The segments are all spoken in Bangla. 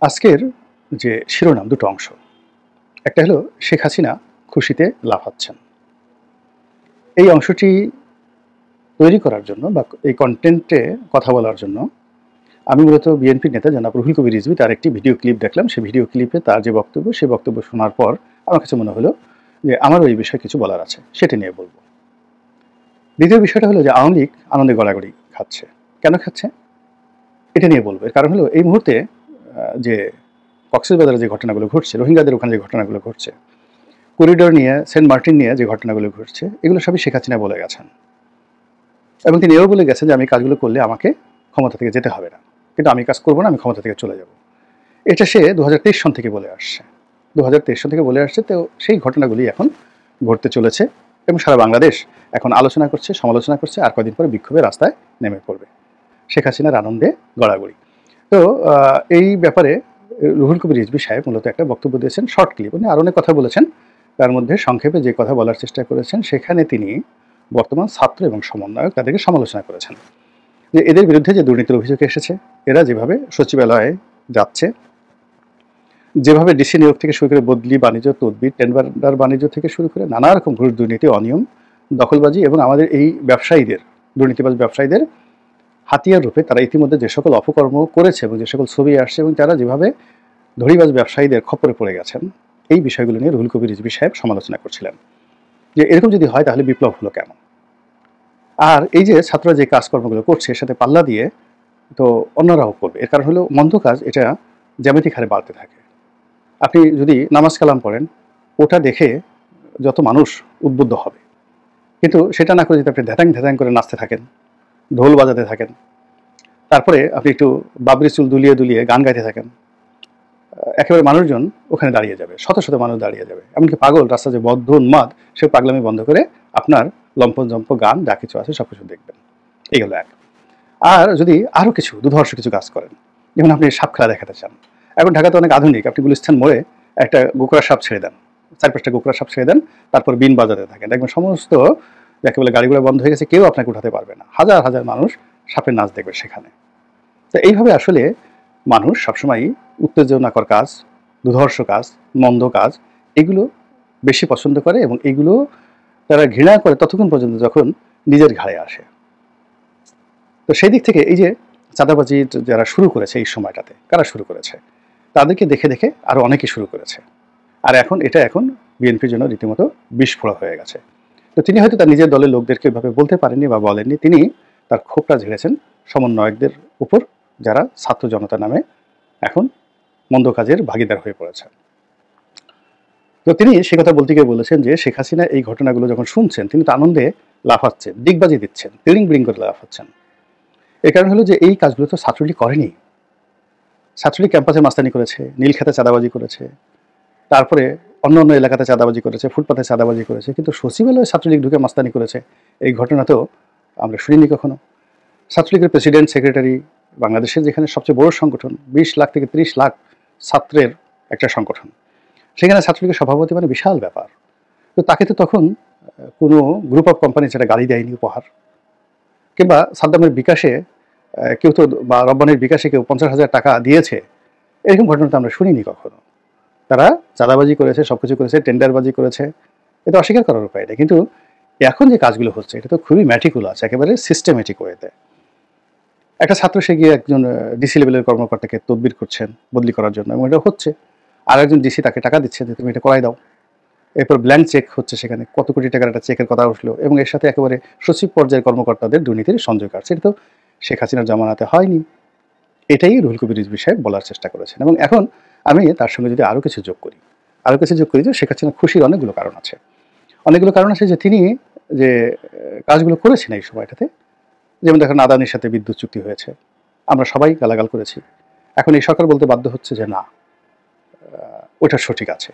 আজকের যে শিরোনাম দুটো অংশ। একটা হলো শেখ হাসিনা খুশিতে লাফাচ্ছেন। এই অংশটি তৈরি করার জন্য বা এই কনটেন্টে কথা বলার জন্য আমি মূলত বিএনপির নেতা জনাব রুহুল কবির রিজভী তার একটি ভিডিও ক্লিপ দেখলাম। সেই ভিডিও ক্লিপে তার যে বক্তব্য, সেই বক্তব্য শোনার পর আমার কাছে মনে হলো যে আমারও এই বিষয়ে কিছু বলার আছে, সেটা নিয়ে বলব। দ্বিতীয় বিষয়টা হলো যে আওয়ামী লীগ আনন্দে গড়াগড়ি খাচ্ছে। কেন খাচ্ছে? এটা নিয়ে বলবো। এর কারণ হলো এই মুহূর্তে যে কক্সবাজারে যে ঘটনাগুলো ঘটছে, রোহিঙ্গাদের ওখানে যে ঘটনাগুলো ঘটছে, করিডোর নিয়ে, সেন্ট মার্টিন নিয়ে যে ঘটনাগুলো ঘটছে, এগুলো সবই শেখ হাসিনা বলে গেছেন। এবং তিনি এও বলে গেছেন যে আমি কাজগুলো করলে আমাকে ক্ষমতা থেকে যেতে হবে না, কিন্তু আমি কাজ করবো না, আমি ক্ষমতা থেকে চলে যাব। এটা সে 2023 সন থেকে বলে আসছে। 2023 সন থেকে বলে আসছে। তো সেই ঘটনাগুলি এখন ঘটতে চলেছে এবং সারা বাংলাদেশ এখন আলোচনা করছে, সমালোচনা করছে, আর কদিন পরে বিক্ষোভে রাস্তায় নেমে পড়বে। শেখ হাসিনার আনন্দে গড়াগড়ি। তো এই ব্যাপারে রুহুল কবির রিজভী সাহেব মূলত একটা বক্তব্য দিয়েছেন, শর্ট ক্লিপ। উনি আরও অনেক কথা বলেছেন, তার মধ্যে সংক্ষেপে যে কথা বলার চেষ্টা করেছেন সেখানে তিনি বর্তমান ছাত্র এবং সমন্বয়ক তাদেরকে সমালোচনা করেছেন যে এদের বিরুদ্ধে যে দুর্নীতির অভিযোগ এসেছে, এরা যেভাবে সচিবালয়ে যাচ্ছে, যেভাবে ডিসি নিয়োগ থেকে শুরু করে বদলি, বাণিজ্য, তদবির, টেন্ডার বাণিজ্য থেকে শুরু করে নানা রকম ঘুষ, দুর্নীতি, অনিয়ম, দখলবাজি এবং আমাদের এই ব্যবসায়ীদের, দুর্নীতিবাজ ব্যবসায়ীদের হাতিয়ার রূপে তারা ইতিমধ্যে যে সকল অপকর্ম করেছে এবং যে সকল ছবি আসছে এবং তারা যেভাবে ধড়িবাজ ব্যবসায়ীদের খপ্পরে পড়ে গেছেন, এই বিষয়গুলো নিয়ে রুহুল কবির রিজভী সাহেব সমালোচনা করছিলেন যে এরকম যদি হয় তাহলে বিপ্লব হলো কেন। আর এই যে ছাত্ররা যে কাজকর্মগুলো করছে এর সাথে পাল্লা দিয়ে তো অন্যরাও করবে। এর কারণ হলো মন্দ কাজ এটা জ্যামিতিক হারে বাড়তে থাকে। আপনি যদি নামাজ কালাম পড়েন, ওটা দেখে যত মানুষ উদ্বুদ্ধ হবে, কিন্তু সেটা না করে যদি আপনি ধ্যাতাং ধ্যাতাং করে নাচতে থাকেন, ঢোল বাজাতে থাকেন, তারপরে আপনি একটু বাবরি চুল দুলিয়ে দুলিয়ে গান গাইতে থাকেন, একেবারে মানুষজন ওখানে দাঁড়িয়ে যাবে, শত শত মানুষ দাঁড়িয়ে যাবে। এমনকি পাগল রাস্তা যে বদ্ধ উন্মাদ, সে পাগলামি বন্ধ করে আপনার লম্পন জম্প গান যা কিছু আছে সব কিছু দেখবেন। এই হলো এক। আর যদি আরও কিছু দুধর্ষ কিছু কাজ করেন, যেমন আপনি সাপ খেলা দেখাতে চান, এখন ঢাকাতে অনেক আধুনিক, আপনি গুলিস্তান মোড়ে একটা গোকরা সাপ ছেড়ে দেন, 4-5টা গোকরা সাপ ছেড়ে দেন, তারপর বিন বাজাতে থাকেন, দেখবেন সমস্ত যাকে বলে গাড়িগুলো বন্ধ হয়ে গেছে, কেউ আপনাকে উঠাতে পারবে না, হাজার হাজার মানুষ সাপের নাচ দেখবে সেখানে। তো এইভাবে আসলে মানুষ সবসময়ই উত্তেজনাকর কাজ, দুধর্ষ কাজ, মন্দ কাজ, এগুলো বেশি পছন্দ করে এবং এগুলো তারা ঘৃণা করে ততক্ষণ পর্যন্ত যখন নিজের ঘাড়ে আসে। তো সেই দিক থেকে এই যে চাঁদাবাজি যারা শুরু করেছে এই সময়টাতে, কারা শুরু করেছে? তাদেরকে দেখে দেখে আরও অনেকে শুরু করেছে। আর এখন বিএনপির জন্য রীতিমতো বিস্ফোরক হয়ে গেছে। তো তিনি হয়তো তার নিজের দলের লোকদেরকে এভাবে বলতে পারেননি বা বলেননি, তিনি তার ক্ষোভটা ঝেড়েছেন সমন্বয়কদের উপর, যারা ছাত্র জনতা নামে এখন মন্দ কাজের ভাগিদার হয়ে পড়েছে। তো তিনি সে কথা বলতে গিয়ে বলেছেন যে শেখ হাসিনা এই ঘটনাগুলো যখন শুনছেন তিনি তো আনন্দে লাফাচ্ছেন, ডিগবাজি দিচ্ছেন, তিরিং বিরিং করে লাফাচ্ছেন। এর কারণ হলো যে এই কাজগুলো তো ছাত্রলীগ করেনি। ছাত্রলীগ ক্যাম্পাসে মাস্তানি করেছে, নীলক্ষেতে চাঁদাবাজি করেছে, তারপরে অন্য অন্য এলাকাতে চাঁদাবাজি করেছে, ফুটপাতে চাঁদাবাজি করেছে, কিন্তু সচিবালয়ে ছাত্রলীগ ঢুকে মাস্তানি করেছে এই ঘটনা তো আমরা শুনিনি কখনো। ছাত্রলীগের প্রেসিডেন্ট, সেক্রেটারি, বাংলাদেশের যেখানে সবচেয়ে বড় সংগঠন, 20 লাখ থেকে 30 লাখ ছাত্রের একটা সংগঠন, সেখানে ছাত্রলীগের সভাপতি মানে বিশাল ব্যাপার। তো তাকে তো তখন কোনো গ্রুপ অফ কোম্পানি সেটা গাড়ি দেয়নি উপহার, কিংবা সাদ্দামের বিকাশে কেউ তো, বা রব্বানির বিকাশে কেউ 50,000 টাকা দিয়েছে, এরকম ঘটনা তো আমরা শুনিনি কখনো। তারা চাঁদাবাজি করেছে, সবকিছু করেছে, টেন্ডারবাজি করেছে, এটা অস্বীকার করার উপায় নেই। কিন্তু এখন যে কাজগুলো হচ্ছে এটা তো খুবই ম্যাটিকুলাস, একেবারে সিস্টেমেটিক ওয়েতে। একটা ছাত্র সে গিয়ে একজন ডিসি লেভেলের কর্মকর্তাকে তদবির করছেন বদলি করার জন্য, এবং এটা হচ্ছে। আর একজন ডিসি তাকে টাকা দিচ্ছে যে তুমি এটা করাই দাও। এরপর ব্ল্যাঙ্ক চেক হচ্ছে, সেখানে কত কোটি টাকার একটা চেকের কথা উঠলো, এবং এর সাথে একেবারে সচিব পর্যায়ের কর্মকর্তাদের দুর্নীতির সংযোগ আছে। এটা তো শেখ হাসিনার জামানাতে হয়নি। এটাই রুহুল কবির রিজভী সাহেব বলার চেষ্টা করেছেন। এবং এখন আমি তার সঙ্গে যদি আরও কিছু যোগ করি, যে শেখ হাসিনার খুশির অনেকগুলো কারণ আছে। যে তিনি যে কাজগুলো করেছেন এই সময়টাতে, যেমন দেখেন আদানির সাথে বিদ্যুৎ চুক্তি হয়েছে, আমরা সবাই গালাগাল করেছি। এখন এই সরকার বলতে বাধ্য হচ্ছে যে না, ওটা সঠিক আছে,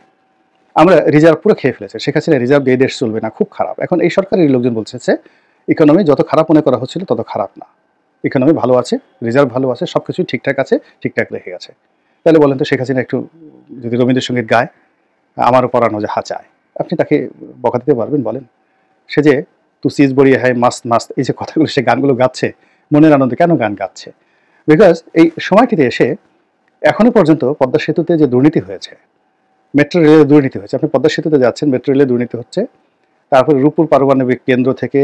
আমরা রিজার্ভ পুরো খেয়ে ফেলেছে, শেখ হাসিনা রিজার্ভ দিয়ে দেশ চলবে না, খুব খারাপ। এখন এই সরকারের লোকজন বলছে ইকোনমি যত খারাপ মনে করা হচ্ছিল তত খারাপ না, ইকোনমি ভালো আছে, রিজার্ভ ভালো আছে, সব কিছুই ঠিকঠাক আছে, ঠিকঠাক রেখে গেছে। তাহলে বলেন তো শেখ হাসিনা একটু যদি রবীন্দ্রসঙ্গীত গায়, আমারও পরানো যে হাঁচায়, আপনি তাকে বকা দিতে পারবেন? বলেন। সে যে তু সিজ বড়িয়ে হয় মাস্ত মাস্ত, এই যে কথাগুলো, সে গানগুলো গাচ্ছে মনের আনন্দে, কেন গান গাচ্ছে? বিকজ এই সময়টিতে এসে এখনো পর্যন্ত পদ্মা সেতুতে যে দুর্নীতি হয়েছে, মেট্রো রেলের দুর্নীতি হয়েছে, আপনি পদ্মা সেতুতে যাচ্ছেন, মেট্রো রেলে দুর্নীতি হচ্ছে, তারপরে রূপপুর পারমাণবিক কেন্দ্র থেকে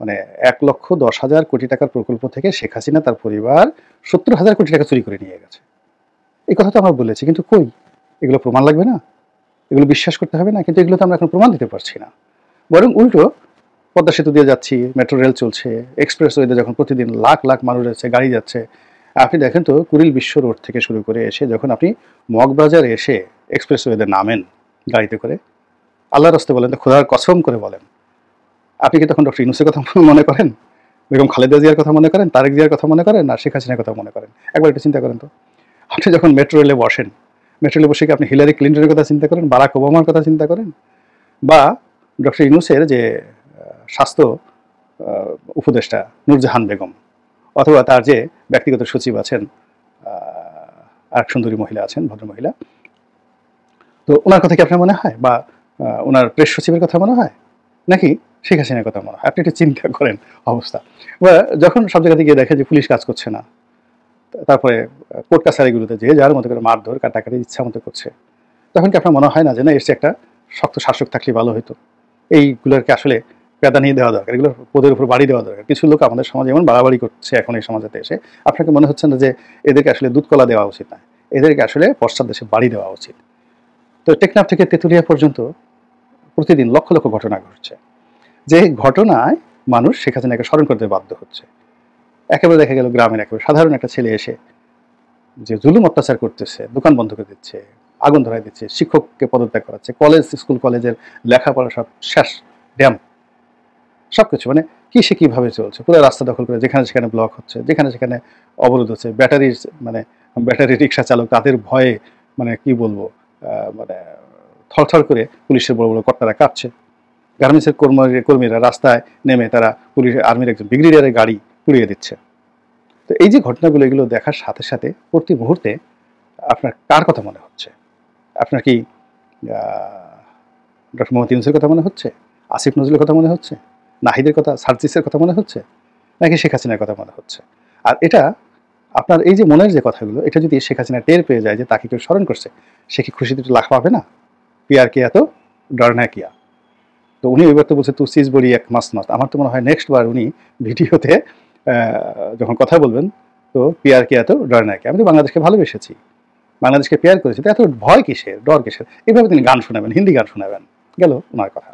মানে 1,10,000 কোটি টাকার প্রকল্প থেকে শেখ হাসিনা তার পরিবার 70,000 কোটি টাকা চুরি করে নিয়ে গেছে। এই কথা তো আমরা বলেছি, কিন্তু কই? এগুলো প্রমাণ লাগবে না? এগুলো বিশ্বাস করতে হবে না? কিন্তু এগুলো তো আমরা এখন প্রমাণ দিতে পারছি না। বরং উল্টো পদ্মা সেতু দিয়ে যাচ্ছি, মেট্রো রেল চলছে, এক্সপ্রেসওয়েতে যখন প্রতিদিন লাখ লাখ মানুষ যাচ্ছে, গাড়ি যাচ্ছে। আপনি দেখেন তো কুড়িল বিশ্ব রোড থেকে শুরু করে এসে যখন আপনি মগবাজার এসে এক্সপ্রেসওয়েতে নামেন গাড়িতে করে, আল্লাহর রাস্তে বলেন তো, খোদার কসম করে বলেন, আপনি কি তখন ডক্টর ইউনূসের কথা মনে করেন, বেগম খালেদা জিয়ার কথা মনে করেন, তারেক জিয়ার কথা মনে করেন, না শেখ হাসিনার কথা মনে করেন? একবার একটু চিন্তা করেন তো। আপনি যখন মেট্রো রেলে বসেন, মেট্রো রেলে বসে কি আপনি হিলারি ক্লিন্টনের কথা চিন্তা করেন, বারাক ওবামার কথা চিন্তা করেন, বা ডক্টর ইউনূসের যে স্বাস্থ্য উপদেষ্টা নূরজাহান বেগম, অথবা তার যে ব্যক্তিগত সচিব আছেন, আরেক সুন্দরী মহিলা আছেন, ভদ্রমহিলা, তো ওনার কথা কি আপনার মনে হয়, বা ওনার প্রেস সচিবের কথা মনে হয়, নাকি শেখ হাসিনার কথা মনে হয়? আপনি একটু চিন্তা করেন অবস্থা। বা যখন সব জায়গাতে গিয়ে দেখে যে পুলিশ কাজ করছে না, তারপরে কোর্ট কাছারিগুলোতে যে যার মতো করে মারধর কাটাকাটি ইচ্ছা মতো করছে, তখন কি আপনার মনে হয় না যে না, এসে একটা শক্ত শাসক থাকলে ভালো হতো, এইগুলোকে আসলে পেদা নিয়ে দেওয়া দরকার, এগুলোর পদের উপর বাড়ি দেওয়া দরকার? কিছু লোক আমাদের সমাজে এমন বাড়াবাড়ি করছে এখন এই সমাজেতে এসে, আপনাকে মনে হচ্ছে না যে এদেরকে আসলে দুধ কলা দেওয়া উচিত না, এদেরকে আসলে পশ্চাৎ দেশে বাড়ি দেওয়া উচিত? তো টেকনাফ থেকে তেঁতুলিয়া পর্যন্ত প্রতিদিন লক্ষ লক্ষ ঘটনা ঘটছে, যে ঘটনায় মানুষ শেখ হাসিনাকে স্মরণ করতে বাধ্য হচ্ছে। একেবারে দেখা গেল গ্রামের একেবারে সাধারণ একটা ছেলে এসে যে জুলুম অত্যাচার করতেছে, দোকান বন্ধ করে দিচ্ছে, আগুন ধরাই দিচ্ছে, শিক্ষককে পদত্যাগ করাচ্ছে, কলেজ স্কুল কলেজের লেখাপড়া সব শেষ, ড্যাম, সবকিছু মানে কি সে কিভাবে চলছে, পুরো রাস্তা দখল করে যেখানে সেখানে ব্লক হচ্ছে, যেখানে সেখানে অবরোধ হচ্ছে, মানে ব্যাটারি রিক্সা চালক তাদের ভয়ে মানে কি বলবো, মানে থরথর করে পুলিশের বড় বড় কর্তারা কাঁপছে, গার্মেন্টসের কর্মীরা রাস্তায় নেমে তারা পুলিশ আর্মির একজন ব্রিগেডিয়ারের গাড়ি পুড়িয়ে দিচ্ছে। তো এই যে ঘটনাগুলো, এগুলো দেখার সাথে সাথে প্রতি মুহূর্তে আপনার কার কথা মনে হচ্ছে? আপনার কি ডক্টর মোহাম্মদ ইউনূসের কথা মনে হচ্ছে, আসিফ নজরুলের কথা মনে হচ্ছে, নাহিদের কথা, সার্জিসের কথা মনে হচ্ছে, নাকি শেখ হাসিনার কথা মনে হচ্ছে? আর এটা আপনার এই যে মনের যে কথাগুলো, এটা যদি শেখ হাসিনা টের পেয়ে যায় যে তাকে কেউ স্মরণ করছে, সে কি খুশিতে একটু লাখ পাবে না? পিয়ার কিয়া তো ডরনা কিয়া। তো উনি এবার তো বলছে তু সিজ বড়ি এক মাস মাস। আমার তো মনে হয় নেক্সট বার উনি ভিডিওতে যখন কথা বলবেন, তো পিয়ার কিয়া তো ডরনা কিয়া, আমি তো বাংলাদেশকে ভালোবেসেছি, বাংলাদেশকে পেয়ার করেছি, তো এত ভয় কিসের, ডর কিসের? এইভাবে তিনি গান শোনাবেন, হিন্দি গান শোনাবেন, গেল ওনার কথা।